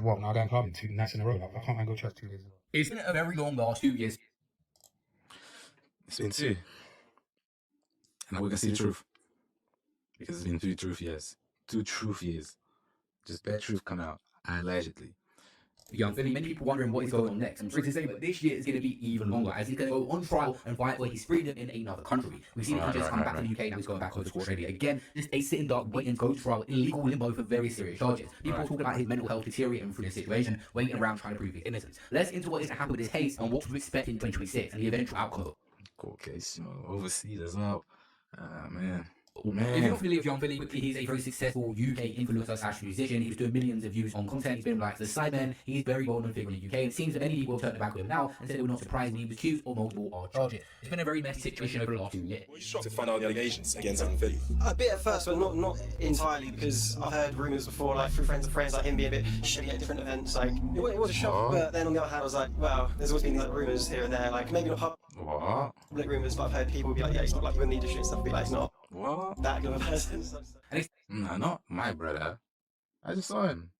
What, now going clubbing 2 nights in a row? Like, I can't go church 2 days in a row. It's been a very long last 2 years. It's been 2. And now we can see the truth. Because it's been 2 truth years. 2 truth years. Just bad truth come out, allegedly. Young Philly, many people wondering what is going on next. I'm sorry to say, but this year is going to be even longer as he's going to go on trial and fight for his freedom in another country. We've seen him just come back to the UK, now he's going back over to Australia again. Just a sitting duck, waiting to go to trial in legal limbo for very serious charges. People are talking about his mental health deteriorating through this situation, waiting around trying to prove his innocence. Let's into what is to happen with this case and what to expect in 2026 and the eventual outcome. Court case, overseas as well. Man. If you're not familiar with Young Philly, quickly, he's a very successful UK influencer / musician. He was doing millions of views on content. He's been like the Sidemen. He's very well known figure in the UK. It seems that many people have turned their back with him now and said they were not surprised when he was accused of multiple charges. It's been a very messy situation over the last 2 years. Were you shocked to find out the allegations against Young Philly? A bit at first, but not entirely, because I've heard rumours before, like through friends of friends, like him being a bit shitty at different events. Like it was a shock, but then on the other hand, I was like, well, there's always been like rumours here and there, like maybe not public rumours, but I've heard people be like, yeah, he's not like you in the industry and stuff. Be like, he's not that good of a person. Nah, not my brother. I just saw him.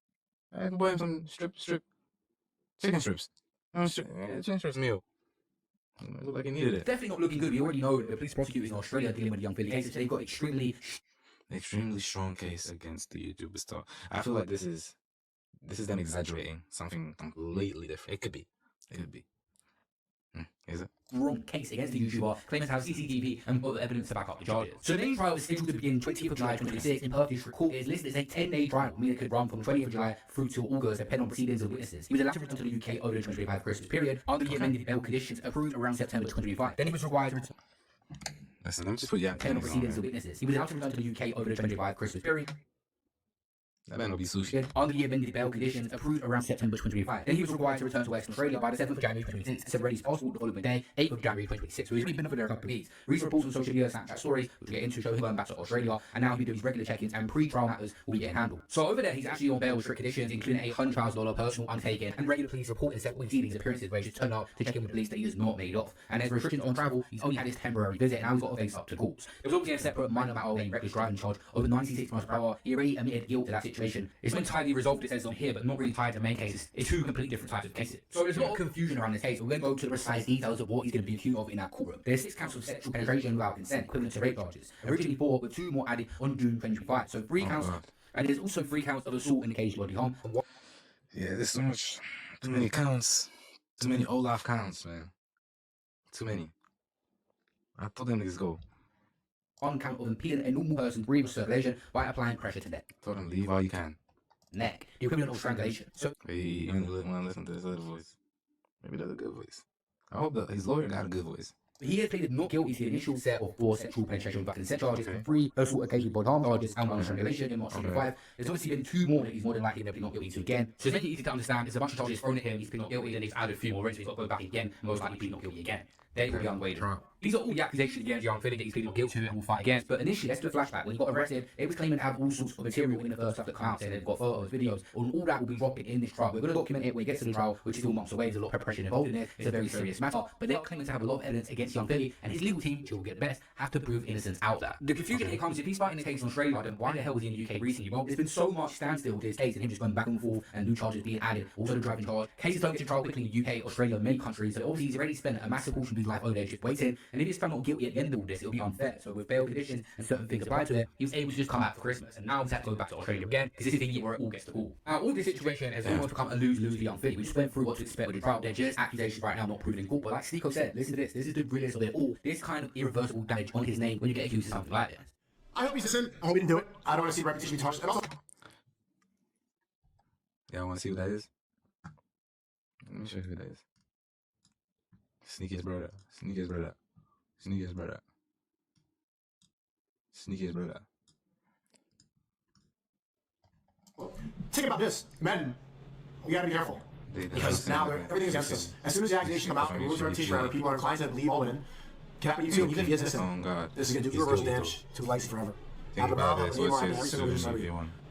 I bought him some chicken strips. Chicken strips meal. It looked like he needed it. Definitely not looking good. We already know the police prosecutors in Australia dealing with the Young Philly case. They've got extremely strong case against the YouTuber star. I feel like this is them exaggerating something completely different. It could be. Is it? wrong case against the YouTuber, claiming to have CCTV and other evidence to back up the charges. So the main trial is scheduled to begin 20th of July 2026 in Perth District Court. It is listed as a 10-day trial, meaning it could run from 20th of July through to August, depending on proceedings of witnesses. He was allowed to return to the UK over the 2025 Christmas period under the amended bail conditions approved around September 2025. Then he was required to return. Listen, let me just put Depending on proceedings of witnesses. He was allowed to return to the UK over the 2025 Christmas period. That better not be sushi. Under the amended bail conditions approved around September 2025. Then he was required to return to Western Australia by the 7th of January 2026 to separate his passport the following day, 8th of January 2026. So he's really been over there a couple of weeks. Recent reports on social media, Snapchat stories, which we'll get into, show him going back to Australia, and now he'll be doing his regular check-ins and pre-trial matters will be getting handled. So over there, he's actually on bail with strict conditions, including a $100,000 personal undertaking and regular police report and several proceedings appearances where he just turned up to check in with police that he has not made off. And there's restrictions on travel. He's only had his temporary visit, and now he's got to face up to courts. There was obviously a separate minor matter of a reckless driving charge over 96 miles per hour. He already admitted guilt to that situation. It's not entirely resolved, it says on here, but not really tied to main cases. It's two completely different types of cases. So there's a lot of confusion around this case. We're going to go to the precise details of what he's going to be accused of in that courtroom. There's 6 counts of sexual penetration without consent, equivalent to rape charges. Originally 4, with 2 more added on June 2025. So 3 counts, and there's also 3 counts of assault and occasional bodily harm. Yeah, there's so much, too many counts, too many Olaf counts, man. Too many. I thought them niggas go. On count of impeding a normal person's breathing circulation by applying pressure to neck. Told them leave all you can. Neck, the equivalent of strangulation. So He only want to listen to his other voice. Maybe that's a good voice. I hope that his lawyer got a good voice. he has pleaded not guilty to the initial set of 4 sexual penetration without consent charges and 3 assault occasional body harm charges and 1 strangulation in March 2025. There's obviously been 2 more that he's more than likely going to be not guilty to again. So it's making it easy to understand. There's a bunch of charges thrown at him. He's been not guilty, then he's added a few more in, so he's got to go back again and most likely plead not guilty again. Then he'll be unweighed trial. These are all the accusations against Young Philly that he's pleaded not guilty to and will fight against. But initially, let's do a flashback. When he got arrested, they was claiming to have all sorts of material in the first stuff that come out, saying they've got photos, videos, and all that will be dropping in this trial. We're going to document it when it gets to the trial, which is all months away. There's a lot of preparation involved in it. It's a very serious matter. But they're claiming to have a lot of evidence against Young Philly, and his legal team, which will get best, have to prove innocence out of that. The confusion here comes if he's fighting the case in Australia, then why the hell was he in the UK recently? Well, there's been so much standstill with his case and him just going back and forth and new charges being added. Also the driving charge. Cases don't get to trial quickly in the UK, Australia, many countries. So obviously he's already spent a massive portion of his life over there just waiting. And if he's found not guilty at the end of all this, it'll be unfair. So with bail conditions and certain things applied to it, he was able to just come out for Christmas. And now he's had to go back to Australia again, because this is the year where it all gets to all. Now, all this situation has almost become a lose-lose for Young Philly. We just went through what to expect with the trial. They're just accusations right now, not proven in court. But like Stiko said, listen to this. This is the realest of it all. This kind of irreversible damage on his name when you get accused of something like this. I hope he's innocent. I hope he didn't do it. I don't want to see the reputation be touched. And also, Yeah, I want to see who that is. Let me show you who that is. Sneakiest brother. Sneakiest brother. Sneakiest brother. Sneakiest brother. think about this, men. We gotta be careful. Because now everything's against us. As soon as the accusations come out, and rules are teach forever, people are inclined to believe all women. Can happen to you too, even if he is innocent. This is gonna do irreversible damage to his legacy forever. Think about it. So it's his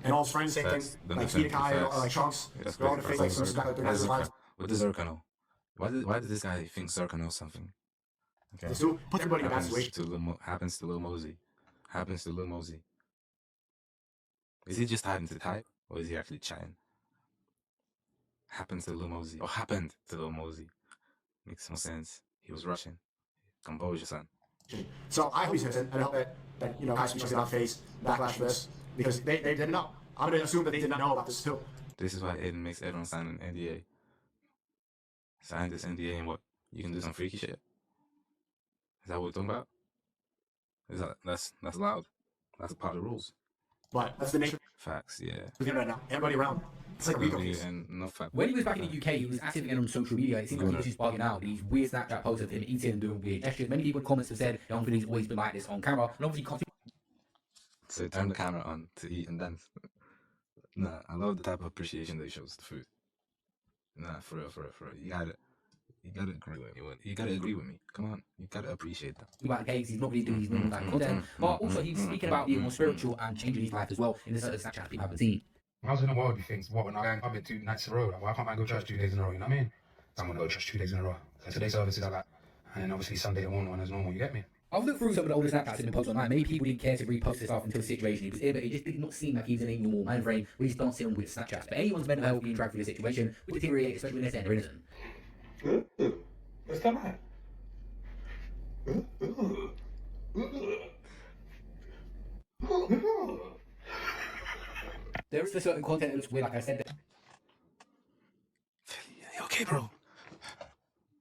and all his friends, same thing. Like Feet Kai or like Chunks. They're all in the fake, like some guy like they're not survived. What does Zerka know? Why did this guy think Zerka knows something? Okay. So put everybody in a bad situation. Happens to Lil Mosey. Happens to Lil Mosey. Is he just hiding to type? Or is he actually chatting? happens to Lil Mosey, or happened to Lil Mosey. Makes no sense. He was rushing. Composure, son. So I hope he's innocent, and I hope that you know, High Speech did not face backlash for this, because they didn't know. I'm going to assume that they did not know about this too. This is why Aiden makes everyone sign an NDA. Sign this NDA and what? You can do some freaky shit. Is that what we're talking about? That's loud. That's part of the rules. But that's the nature Facts, yeah. of the right now. Everybody around. It's like a legal case. And no fact. When he was back in the UK, he was active again on social media. It seems like he was just bugging out. These weird Snapchat posts of him eating and doing weird gestures. Many people in the comments have said, I don't think he's always been like this on camera. And obviously, So turn the camera on to eat and dance. Nah, I love the type of appreciation that he shows to food. Nah, for real. You gotta agree with me. You gotta agree with me. Come on, you gotta appreciate that. about the case, he's not really doing his normal like content. But also, he's speaking about being more spiritual and changing his life as well in the certain Snapchat people haven't seen. I was in the world, you think, what, when I'm in 2 nights in a row, like, why can't I go church 2 days in a row, you know what I mean? I'm gonna go church 2 days in a row. So today's services I got, and then obviously Sunday the one as normal, you get me? I've looked through some of the older Snapchats that have been posted online. Many people didn't care to repost this stuff until the situation he was in, but it just did not seem like he was in a normal mind frame where he's dancing with Snapchats. But anyone's mental health being dragged through this situation would deteriorate, especially when they're saying they're innocent. What's that like? There is a certain content that looks weird, like I said. You okay, bro?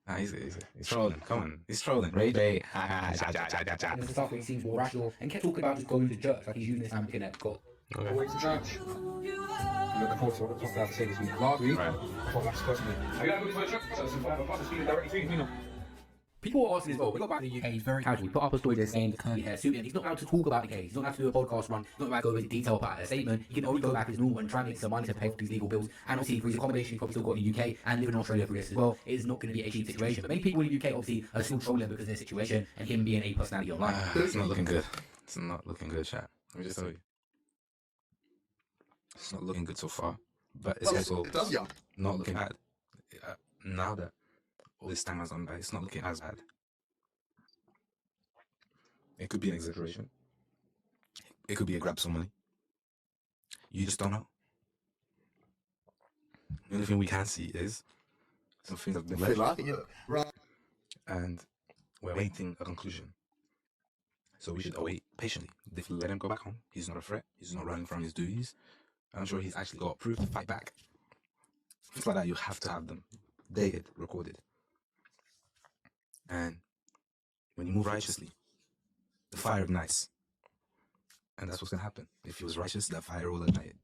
Nah, he's trolling. Come on, he's trolling. Ray J. There's the stuff where he seems more rational and kept talking about just going to church, like he's using this time to connect with God. Always to church. I'm looking forward to what I have to say this week. Last week, I thought that's personally. Have you ever been to a church? So it's a pastor speaking directly to you, know. People were asking as well, we got back to the UK, he's very casual. He put up a story there saying the curly hair suit, and he's not allowed to talk about the case. He's not allowed to do a podcast run. He's not allowed to go into detail about a statement. He can only go back as normal and try and get some money to pay for these legal bills. And obviously, for his accommodation, he's probably still got in the UK and living in Australia for this as well. It is not going to be a cheap situation. But many people in the UK obviously are still trolling because of their situation and him being a personality online. It's not looking good. It's not looking good, chat. Let me just tell you. It's not looking good so far. But it's also not looking bad. Now that all this time has gone by, it's not looking as bad. It could be an exaggeration. It could be a grab some money. You just don't know. The only thing we can see is some things have been left. And we're waiting a conclusion. So we should await patiently. If we let him go back home, he's not a threat. He's not running from his duties. I'm sure he's actually got proof to fight back. Things like that, you have to have them dated, recorded. And when you move righteously, the fire ignites. And that's what's going to happen. If he was righteous, that fire will ignite.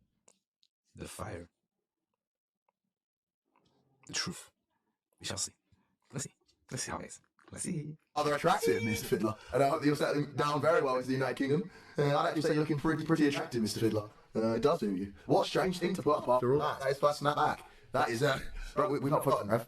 The fire. The truth. We shall see. Let's see. Let's see how it is. Let's see. Other attractive, Mr. Fiddler. And I hope you're settling down very well into the United Kingdom. I'd actually say you're looking pretty attractive, Mr. Fiddler. It does do you. What a strange thing to put up after all that. That is first snap back. That is, bro, we've not forgotten, Rev.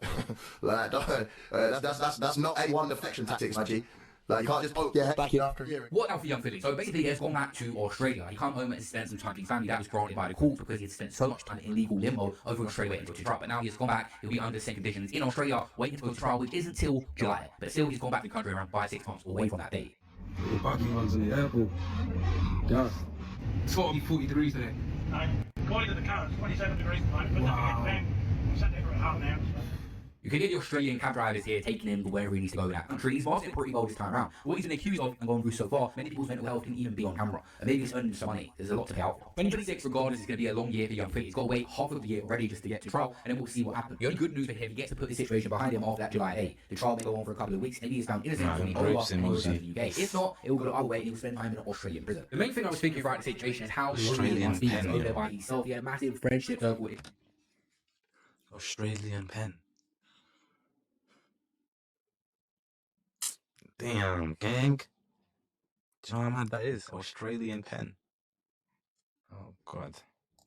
That's not A1 deflection tactics, my G. Like, you can't just poke your head back in after hearing. What now for young Philly? So basically, he has gone back to Australia. He can't home and spend some time with his family. That was granted by the court because he had spent so much time in illegal limbo over in Australia waiting to go to trial. But now he's gone back. He'll be under the same conditions in Australia, waiting to go to trial, which isn't till July. But still, he's gone back to the country around 5-6 months away from that date. Parking ones in the airport. Yeah. It's got to be 40 degrees today. According to the current, 27 degrees tonight, but I'm sat there for half an hour. You can get the Australian cab drivers here taking him to wherever he needs to go in that country. He's masked it pretty well this time around. What he's been accused of and gone through so far, many people's mental health can even be on camera. And maybe he's earning some money. There's a lot to pay out for. 2026, regardless, is going to be a long year for young Philly. He's got to wait half of the year already just to get to trial, and then we'll see what happens. The only good news for him, he gets to put the situation behind him after that July 8. The trial may go on for a couple of weeks. Maybe he's found innocent and over and he goes to the UK. If not, it will go the other way and he will spend time in an Australian prison. The main thing I was thinking throughout the situation is how Australian pen, over there by himself. He had a massive friendship circle with Australian pen. Damn, gang. Do you know how mad that is? Australian pen. Oh, God.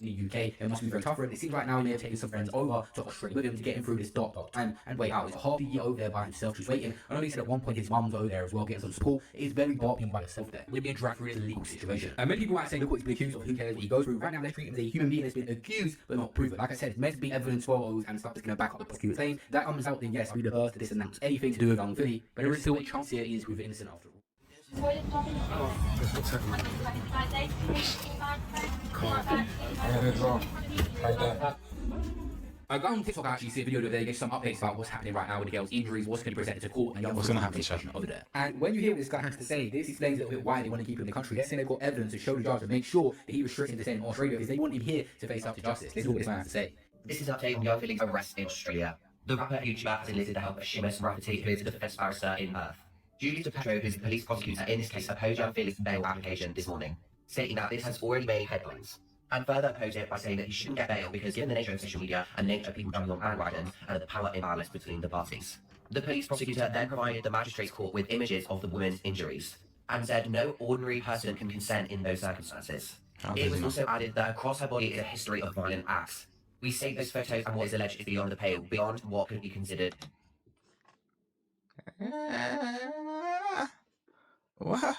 in the UK. It must be very tough for him. It seems right now he may have taken some friends over to Australia with him to get him through this dark time and wait out. It's half the year over there by himself, just waiting. I know he said at one point his mum's over there as well, getting some support. It is very dark being by himself there. We're being dragged through his legal situation. And many people might say, look what he's been accused of, who cares what he goes through. Right now they're treating him as a human being that's been accused but not proven. Like I said, it's meant to be evidence, photos and stuff that's going to back up the prosecutor's claim. That comes out, then yes, I'll be the first to disenounce anything to do with FILLY, but there is still a chance here he is proven innocent after all. I got on TikTok actually, see a video the other day, gave some updates about what's happening right now with the girl's injuries, what's going to be presented to court, and What's gonna happen, Chad? Over there. And when you hear what this guy has to say, this explains a little bit why they want to keep him in the country. They're saying they've got evidence to show the judge and make sure that he restricts him to stay in Australia because they want him here to face up to justice. This is what this man has to say. This is an update on young FILLY's arrest in Australia. The rapper and YouTuber has enlisted the help of Seamus Rafferty, who is a defence barrister in Perth. Julie DePetro, who is the police prosecutor in this case, opposed young FILLY's bail application this morning, stating that this has already made headlines. And further opposed it by saying that he shouldn't get bail because given the nature of social media and the nature of people jumping on bandwagons and the power imbalance between the parties. The police prosecutor then provided the magistrate's court with images of the woman's injuries and said no ordinary person can consent in those circumstances. It was also added that across her body is a history of violent acts. We state those photos and what is alleged is beyond the pale, beyond what could be considered. What?